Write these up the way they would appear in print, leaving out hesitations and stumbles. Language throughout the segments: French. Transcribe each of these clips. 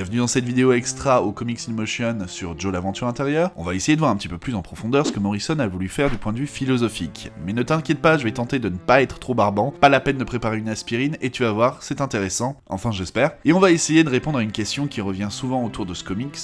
Bienvenue dans cette vidéo extra au Comics in Motion sur Joe l'aventure intérieure. On va essayer de voir un petit peu plus en profondeur ce que Morrison a voulu faire du point de vue philosophique. Mais ne t'inquiète pas, je vais tenter de ne pas être trop barbant, pas la peine de préparer une aspirine et tu vas voir, c'est intéressant, enfin j'espère. Et on va essayer de répondre à une question qui revient souvent autour de ce comics,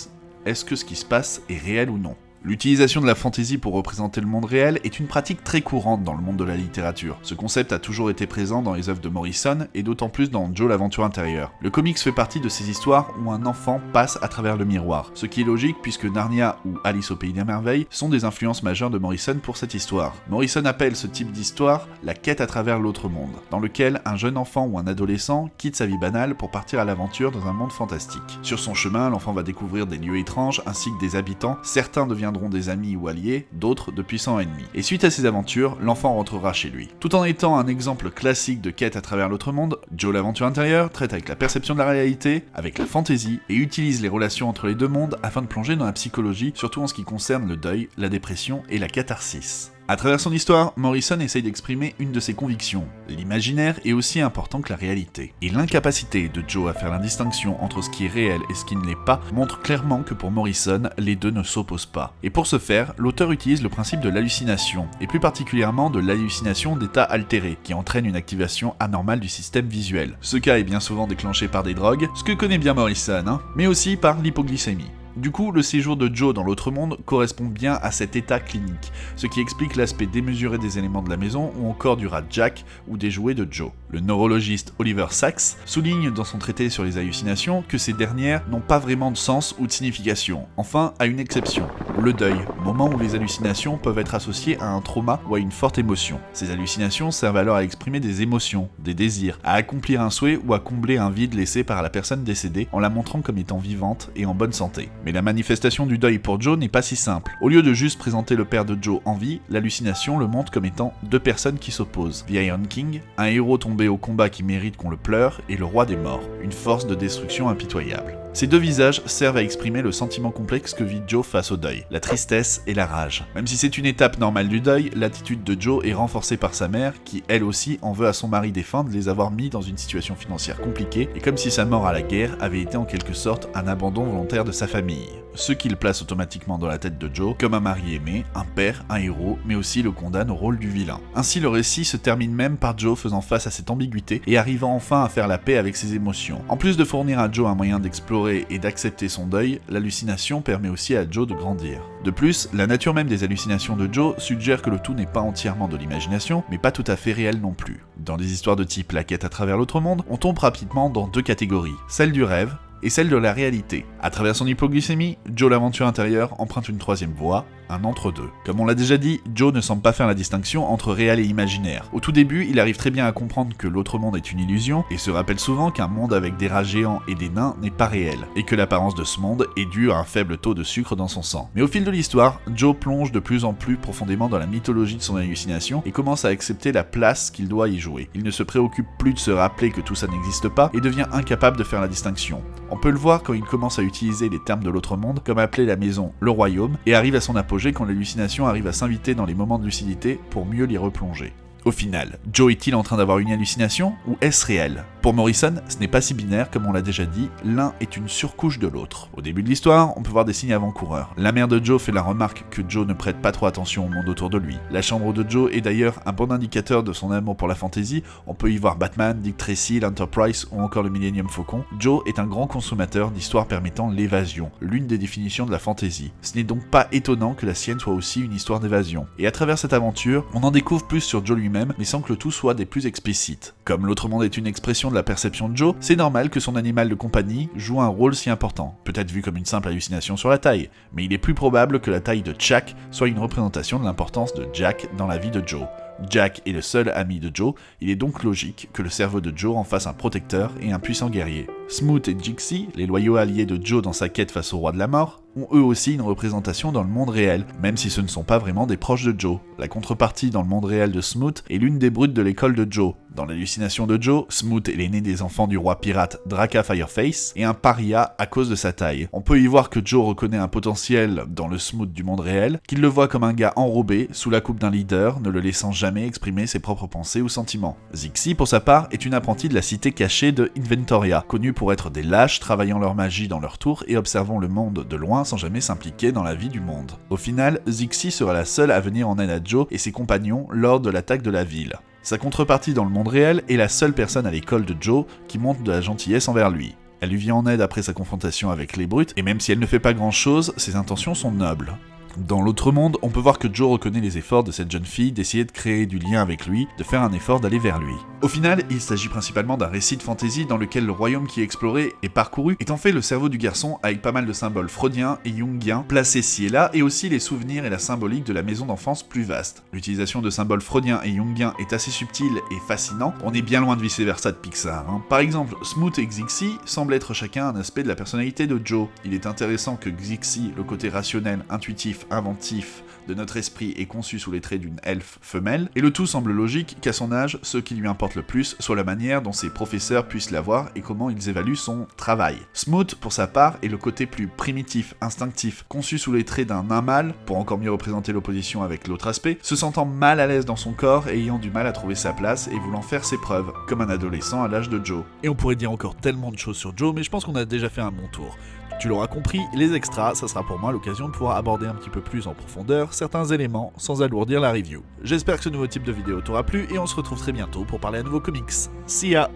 est-ce que ce qui se passe est réel ou non ? L'utilisation de la fantasy pour représenter le monde réel est une pratique très courante dans le monde de la littérature. Ce concept a toujours été présent dans les œuvres de Morrison, et d'autant plus dans Joe l'aventure intérieure. Le comics fait partie de ces histoires où un enfant passe à travers le miroir, ce qui est logique puisque Narnia ou Alice au pays des merveilles sont des influences majeures de Morrison pour cette histoire. Morrison appelle ce type d'histoire la quête à travers l'autre monde, dans lequel un jeune enfant ou un adolescent quitte sa vie banale pour partir à l'aventure dans un monde fantastique. Sur son chemin, l'enfant va découvrir des lieux étranges ainsi que des habitants, certains deviendront des amis ou alliés, d'autres de puissants ennemis. Et suite à ces aventures, l'enfant rentrera chez lui. Tout en étant un exemple classique de quête à travers l'autre monde, Joe l'aventure intérieure traite avec la perception de la réalité, avec la fantaisie, et utilise les relations entre les deux mondes afin de plonger dans la psychologie, surtout en ce qui concerne le deuil, la dépression et la catharsis. À travers son histoire, Morrison essaye d'exprimer une de ses convictions. L'imaginaire est aussi important que la réalité. Et l'incapacité de Joe à faire la distinction entre ce qui est réel et ce qui ne l'est pas montre clairement que pour Morrison, les deux ne s'opposent pas. Et pour ce faire, l'auteur utilise le principe de l'hallucination, et plus particulièrement de l'hallucination d'état altéré, qui entraîne une activation anormale du système visuel. Ce cas est bien souvent déclenché par des drogues, ce que connaît bien Morrison, mais aussi par l'hypoglycémie. Du coup, le séjour de Joe dans l'autre monde correspond bien à cet état clinique, ce qui explique l'aspect démesuré des éléments de la maison ou encore du rat Jack ou des jouets de Joe. Le neurologiste Oliver Sacks souligne dans son traité sur les hallucinations que ces dernières n'ont pas vraiment de sens ou de signification, enfin à une exception, le deuil, moment où les hallucinations peuvent être associées à un trauma ou à une forte émotion. Ces hallucinations servent alors à exprimer des émotions, des désirs, à accomplir un souhait ou à combler un vide laissé par la personne décédée en la montrant comme étant vivante et en bonne santé. Mais la manifestation du deuil pour Joe n'est pas si simple. Au lieu de juste présenter le père de Joe en vie, l'hallucination le montre comme étant deux personnes qui s'opposent. The Iron King, un héros tombé au combat qui mérite qu'on le pleure, et le roi des morts, une force de destruction impitoyable. Ces deux visages servent à exprimer le sentiment complexe que vit Joe face au deuil, la tristesse et la rage. Même si c'est une étape normale du deuil, l'attitude de Joe est renforcée par sa mère qui, elle aussi, en veut à son mari défunt de les avoir mis dans une situation financière compliquée, et comme si sa mort à la guerre avait été en quelque sorte un abandon volontaire de sa famille. Ce qui le place automatiquement dans la tête de Joe comme un mari aimé, un père, un héros, mais aussi le condamne au rôle du vilain. Ainsi le récit se termine même par Joe faisant face à cette ambiguïté et arrivant enfin à faire la paix avec ses émotions. En plus de fournir à Joe un moyen d'explorer et d'accepter son deuil, l'hallucination permet aussi à Joe de grandir. De plus, la nature même des hallucinations de Joe suggère que le tout n'est pas entièrement de l'imagination, mais pas tout à fait réel non plus. Dans des histoires de type La quête à travers l'autre monde, on tombe rapidement dans deux catégories, celle du rêve et celle de la réalité. À travers son hypoglycémie, Joe l'aventure intérieure emprunte une troisième voie, un entre-deux. Comme on l'a déjà dit, Joe ne semble pas faire la distinction entre réel et imaginaire. Au tout début, il arrive très bien à comprendre que l'autre monde est une illusion, et se rappelle souvent qu'un monde avec des rats géants et des nains n'est pas réel, et que l'apparence de ce monde est due à un faible taux de sucre dans son sang. Mais au fil de l'histoire, Joe plonge de plus en plus profondément dans la mythologie de son hallucination, et commence à accepter la place qu'il doit y jouer. Il ne se préoccupe plus de se rappeler que tout ça n'existe pas, et devient incapable de faire la distinction. On peut le voir quand il commence à utiliser les termes de l'autre monde, comme appeler la maison le royaume, et arrive à son apogée quand l'hallucination arrive à s'inviter dans les moments de lucidité pour mieux l'y replonger. Au final, Joe est-il en train d'avoir une hallucination ou est-ce réel ? Pour Morrison, ce n'est pas si binaire comme on l'a déjà dit, l'un est une surcouche de l'autre. Au début de l'histoire, on peut voir des signes avant-coureurs. La mère de Joe fait la remarque que Joe ne prête pas trop attention au monde autour de lui. La chambre de Joe est d'ailleurs un bon indicateur de son amour pour la fantasy, on peut y voir Batman, Dick Tracy, l'Enterprise ou encore le Millennium Falcon. Joe est un grand consommateur d'histoires permettant l'évasion, l'une des définitions de la fantasy. Ce n'est donc pas étonnant que la sienne soit aussi une histoire d'évasion. Et à travers cette aventure, on en découvre plus sur Joe lui-même, mais sans que le tout soit des plus explicites. Comme l'autre monde est une expression de la perception de Joe, c'est normal que son animal de compagnie joue un rôle si important, peut-être vu comme une simple hallucination sur la taille, mais il est plus probable que la taille de Jack soit une représentation de l'importance de Jack dans la vie de Joe. Jack est le seul ami de Joe, il est donc logique que le cerveau de Joe en fasse un protecteur et un puissant guerrier. Smoot et Jixi, les loyaux alliés de Joe dans sa quête face au roi de la mort, ont eux aussi une représentation dans le monde réel, même si ce ne sont pas vraiment des proches de Joe. La contrepartie dans le monde réel de Smoot est l'une des brutes de l'école de Joe. Dans l'hallucination de Joe, Smoot est l'aîné des enfants du roi pirate Draka Fireface et un paria à cause de sa taille. On peut y voir que Joe reconnaît un potentiel dans le Smoot du monde réel, qu'il le voit comme un gars enrobé, sous la coupe d'un leader, ne le laissant jamais exprimer ses propres pensées ou sentiments. Zixi, pour sa part, est une apprentie de la cité cachée de Inventoria, connue pour être des lâches travaillant leur magie dans leur tour et observant le monde de loin sans jamais s'impliquer dans la vie du monde. Au final, Zixi sera la seule à venir en aide à Joe et ses compagnons lors de l'attaque de la ville. Sa contrepartie dans le monde réel est la seule personne à l'école de Joe qui montre de la gentillesse envers lui. Elle lui vient en aide après sa confrontation avec les brutes, et même si elle ne fait pas grand chose, ses intentions sont nobles. Dans l'autre monde, on peut voir que Joe reconnaît les efforts de cette jeune fille d'essayer de créer du lien avec lui, de faire un effort d'aller vers lui. Au final, il s'agit principalement d'un récit de fantasy dans lequel le royaume qui est exploré et parcouru est en fait le cerveau du garçon avec pas mal de symboles freudiens et jungiens placés ci et là, et aussi les souvenirs et la symbolique de la maison d'enfance plus vaste. L'utilisation de symboles freudiens et jungiens est assez subtile et fascinant, on est bien loin de vice-versa de Pixar. Par exemple, Smoot et Zixi semblent être chacun un aspect de la personnalité de Joe. Il est intéressant que Zixi, le côté rationnel, intuitif, inventif de notre esprit est conçu sous les traits d'une elfe femelle, et le tout semble logique qu'à son âge, ce qui lui importe le plus soit la manière dont ses professeurs puissent l'avoir et comment ils évaluent son travail. Smoot, pour sa part, est le côté plus primitif, instinctif, conçu sous les traits d'un nain mâle, pour encore mieux représenter l'opposition avec l'autre aspect, se sentant mal à l'aise dans son corps et ayant du mal à trouver sa place et voulant faire ses preuves, comme un adolescent à l'âge de Joe. Et on pourrait dire encore tellement de choses sur Joe, mais je pense qu'on a déjà fait un bon tour. Tu l'auras compris, les extras, ça sera pour moi l'occasion de pouvoir aborder un petit peu plus en profondeur certains éléments sans alourdir la review. J'espère que ce nouveau type de vidéo t'aura plu et on se retrouve très bientôt pour parler à nouveau comics. See ya!